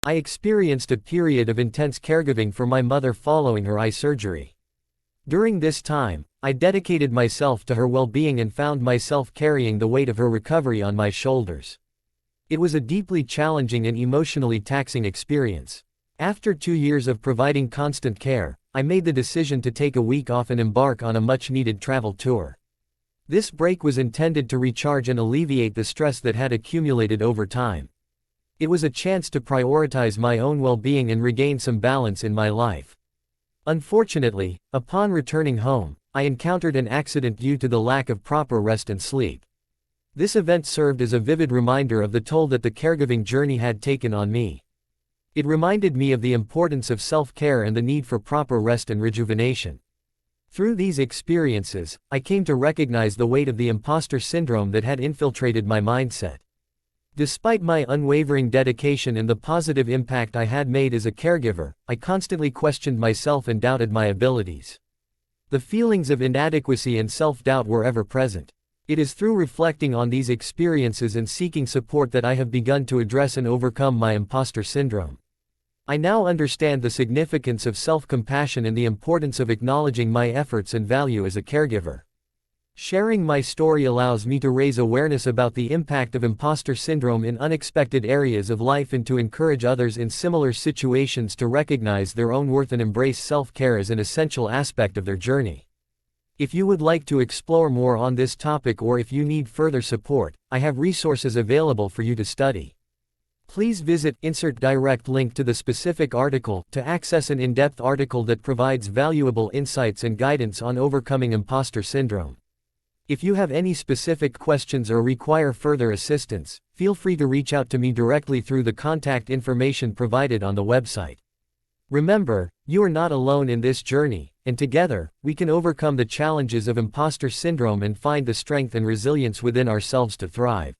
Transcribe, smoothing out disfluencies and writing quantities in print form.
I experienced a period of intense caregiving for my mother following her eye surgery. During this time, I dedicated myself to her well-being and found myself carrying the weight of her recovery on my shoulders. It was a deeply challenging and emotionally taxing experience. After 2 years of providing constant care, I made the decision to take a week off and embark on a much-needed travel tour. This break was intended to recharge and alleviate the stress that had accumulated over time. It was a chance to prioritize my own well-being and regain some balance in my life. Unfortunately, upon returning home, I encountered an accident due to the lack of proper rest and sleep. This event served as a vivid reminder of the toll that the caregiving journey had taken on me. It reminded me of the importance of self-care and the need for proper rest and rejuvenation. Through these experiences, I came to recognize the weight of the imposter syndrome that had infiltrated my mindset. Despite my unwavering dedication and the positive impact I had made as a caregiver, I constantly questioned myself and doubted my abilities. The feelings of inadequacy and self-doubt were ever present. It is through reflecting on these experiences and seeking support that I have begun to address and overcome my imposter syndrome. I now understand the significance of self-compassion and the importance of acknowledging my efforts and value as a caregiver. Sharing my story allows me to raise awareness about the impact of imposter syndrome in unexpected areas of life and to encourage others in similar situations to recognize their own worth and embrace self-care as an essential aspect of their journey. If you would like to explore more on this topic or if you need further support, I have resources available for you to study. Please visit insert direct link to the specific article to access an in-depth article that provides valuable insights and guidance on overcoming imposter syndrome. If you have any specific questions or require further assistance, feel free to reach out to me directly through the contact information provided on the website. Remember, you are not alone in this journey, and together, we can overcome the challenges of imposter syndrome and find the strength and resilience within ourselves to thrive.